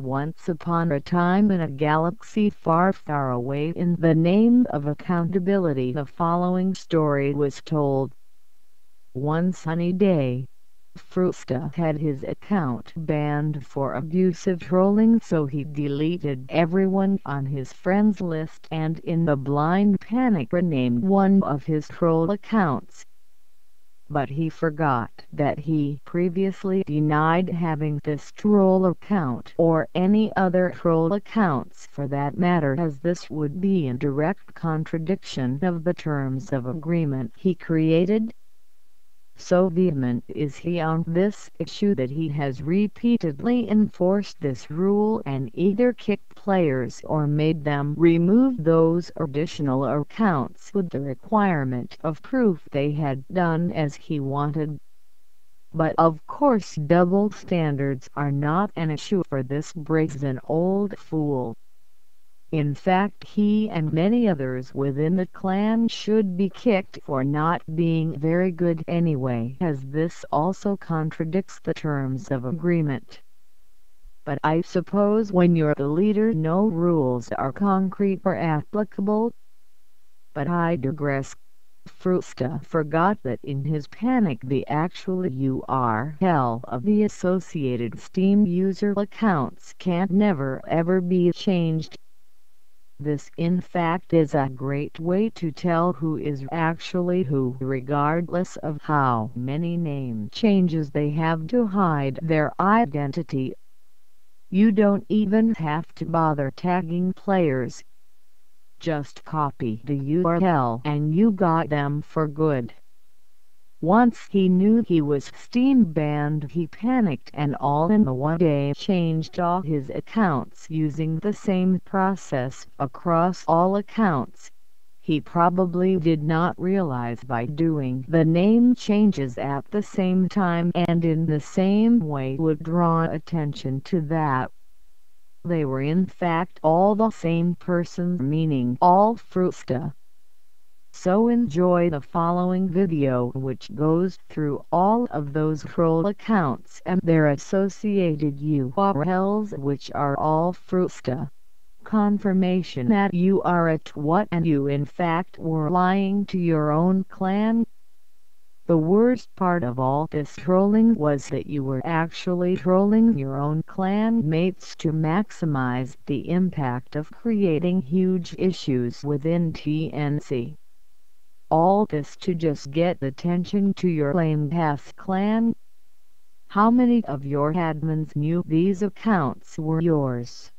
Once upon a time in a galaxy far, far away, in the name of accountability, the following story was told. One sunny day, Frewsta had his account banned for abusive trolling, so he deleted everyone on his friends list and in the blind panic renamed one of his troll accounts. But he forgot that he previously denied having this troll account or any other troll accounts for that matter, as this would be in direct contradiction of the terms of agreement he created. So vehement is he on this issue that he has repeatedly enforced this rule and either kicked players or made them remove those additional accounts with the requirement of proof they had done as he wanted. But of course double standards are not an issue for this brazen old fool. In fact, he and many others within the clan should be kicked for not being very good anyway, as this also contradicts the terms of agreement. But I suppose when you're the leader no rules are concrete or applicable. But I digress. Frewsta forgot that in his panic the actual URL of the associated Steam user accounts can't never ever be changed. This in fact is a great way to tell who is actually who, regardless of how many name changes they have to hide their identity. You don't even have to bother tagging players. Just copy the URL and you got them for good. Once he knew he was Steam banned, he panicked and all in the one day changed all his accounts using the same process across all accounts. He probably did not realize by doing the name changes at the same time and in the same way would draw attention to that they were in fact all the same person, meaning all Frewsta. So enjoy the following video which goes through all of those troll accounts and their associated URLs which are all Frewsta. Confirmation that you are a twat and you in fact were lying to your own clan. The worst part of all this trolling was that you were actually trolling your own clan mates to maximize the impact of creating huge issues within TNC. All this to just get attention to your lame-ass clan. How many of your admins knew these accounts were yours?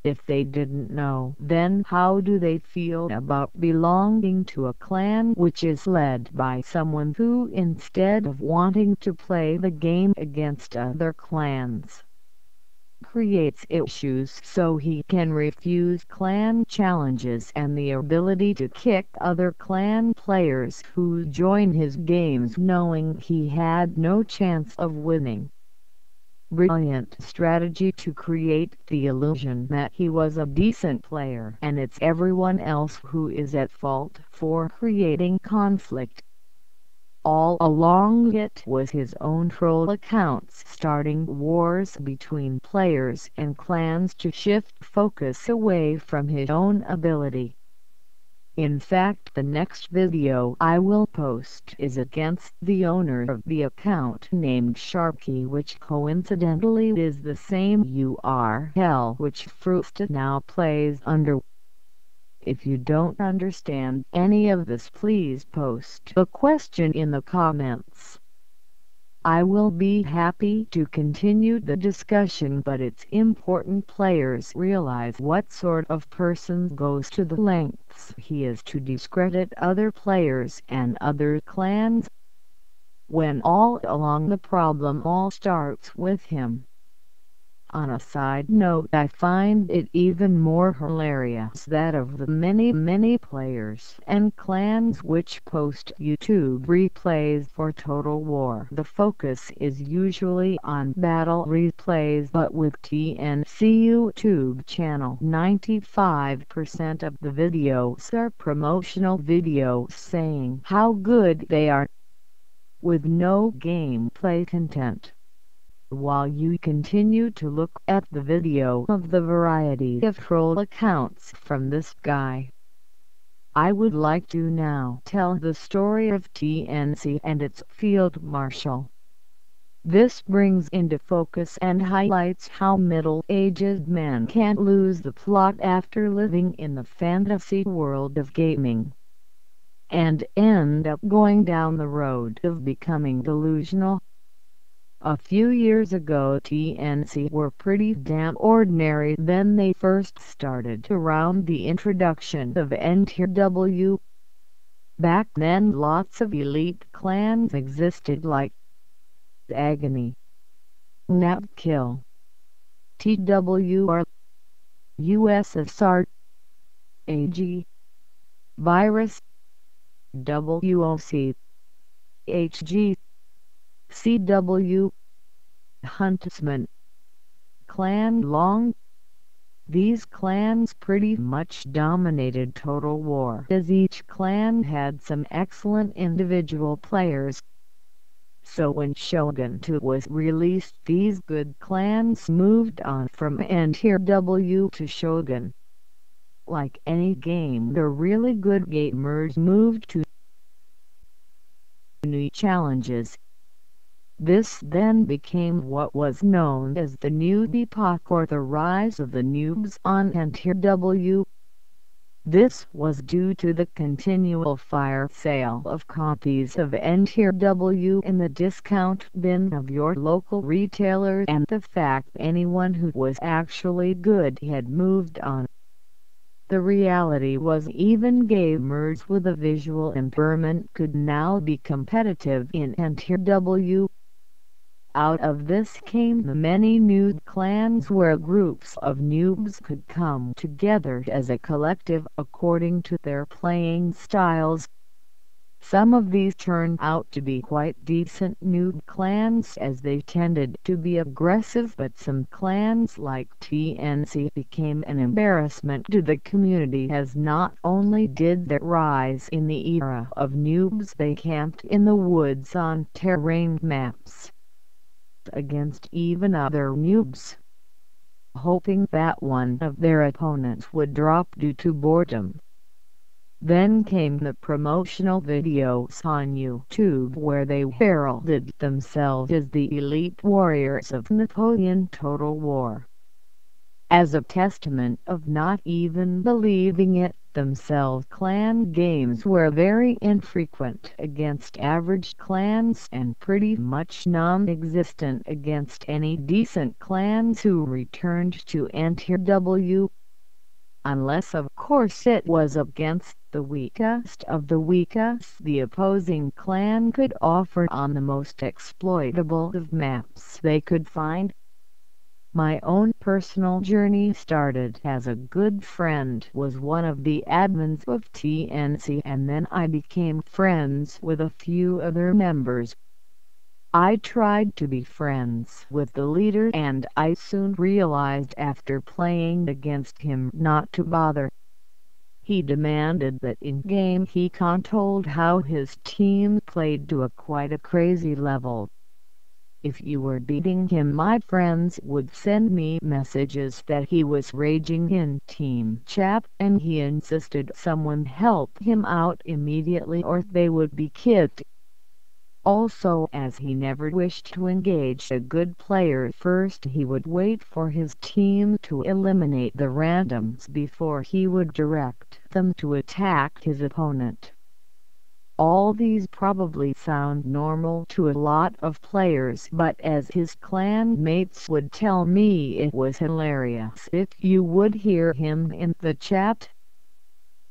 If they didn't know, then how do they feel about belonging to a clan which is led by someone who, instead of wanting to play the game against other clans, creates issues so he can refuse clan challenges and the ability to kick other clan players who join his games knowing he had no chance of winning? Brilliant strategy to create the illusion that he was a decent player and it's everyone else who is at fault for creating conflict. All along it was his own troll accounts starting wars between players and clans to shift focus away from his own ability. In fact, the next video I will post is against the owner of the account named Sharky, which coincidentally is the same URL which Frewsta now plays under. If you don't understand any of this, please post a question in the comments. I will be happy to continue the discussion, but it's important players realize what sort of person goes to the lengths he is to discredit other players and other clans, when all along the problem all starts with him. On a side note, I find it even more hilarious that of the many players and clans which post YouTube replays for Total War, the focus is usually on battle replays, but with TNC YouTube channel 95% of the videos are promotional videos saying how good they are, with no gameplay content. While you continue to look at the video of the variety of troll accounts from this guy, I would like to now tell the story of TNC and its field marshal. This brings into focus and highlights how middle-aged men can lose the plot after living in the fantasy world of gaming, and end up going down the road of becoming delusional. A few years ago TNC were pretty damn ordinary when they first started around the introduction of NTW. Back then lots of elite clans existed like Agony, Napkill, TWR, USSR, AG, Virus, WOC, HG, CW, Huntsman, Clan Long. These clans pretty much dominated Total War, as each clan had some excellent individual players. So when Shogun 2 was released, these good clans moved on from NTW to Shogun. Like any game, the really good gamers moved to new challenges. This then became what was known as the Noob Epoch, or the rise of the noobs on NTW. This was due to the continual fire sale of copies of NTW in the discount bin of your local retailer, and the fact anyone who was actually good had moved on. The reality was even gamers with a visual impairment could now be competitive in NTW. Out of this came the many noob clans, where groups of noobs could come together as a collective according to their playing styles. Some of these turned out to be quite decent noob clans, as they tended to be aggressive, but some clans like TNC became an embarrassment to the community, as not only did they rise in the era of noobs, they camped in the woods on terrain maps against even other noobs, hoping that one of their opponents would drop due to boredom. Then came the promotional videos on YouTube, where they heralded themselves as the elite warriors of Napoleon Total War. As a testament of not even believing it themselves, clan games were very infrequent against average clans and pretty much non-existent against any decent clans who returned to NTW. Unless of course it was against the weakest of the weakest the opposing clan could offer on the most exploitable of maps they could find. My own personal journey started as a good friend was one of the admins of TNC, and then I became friends with a few other members. I tried to be friends with the leader, and I soon realized after playing against him not to bother. He demanded that in-game he told how his team played to quite a crazy level. If you were beating him, my friends would send me messages that he was raging in team chat, and he insisted someone help him out immediately or they would be kicked. Also, as he never wished to engage a good player first, he would wait for his team to eliminate the randoms before he would direct them to attack his opponent. All these probably sound normal to a lot of players, but as his clan mates would tell me, it was hilarious if you would hear him in the chat.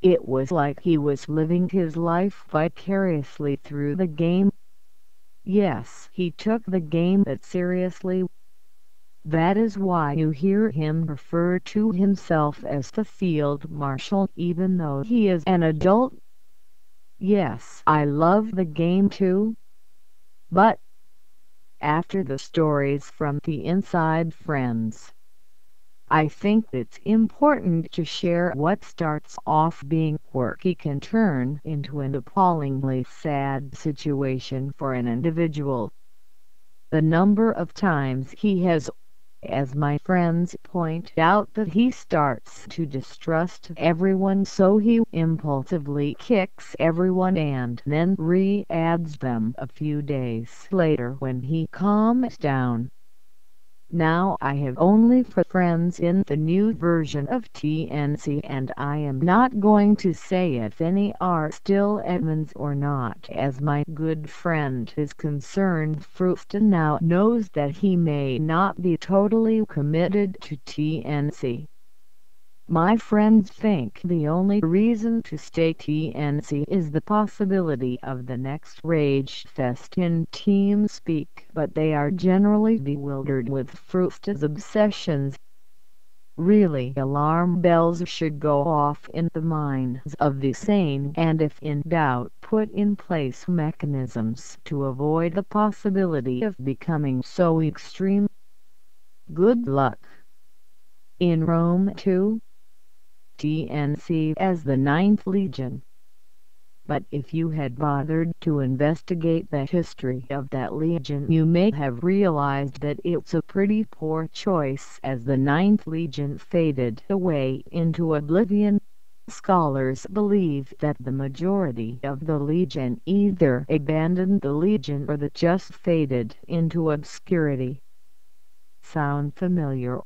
It was like he was living his life vicariously through the game. Yes, he took the game that seriously. That is why you hear him refer to himself as the field marshal, even though he is an adult. Yes, I love the game too. But after the stories from the inside friends, I think it's important to share what starts off being quirky can turn into an appallingly sad situation for an individual. The number of times he has, as my friends point out, that he starts to distrust everyone, so he impulsively kicks everyone and then re-adds them a few days later when he calms down. Now I have only for friends in the new version of TNC, and I am not going to say if any are still admins or not, as my good friend is concerned. Frewsta now knows that he may not be totally committed to TNC. My friends think the only reason to stay TNC is the possibility of the next Rage Fest in TeamSpeak, but they are generally bewildered with Frewsta's obsessions. Really, alarm bells should go off in the minds of the sane, and if in doubt put in place mechanisms to avoid the possibility of becoming so extreme. Good luck. In Rome too? TNC as the Ninth Legion. But if you had bothered to investigate the history of that legion, you may have realized that it's a pretty poor choice, as the Ninth Legion faded away into oblivion. Scholars believe that the majority of the legion either abandoned the legion or that just faded into obscurity. Sound familiar?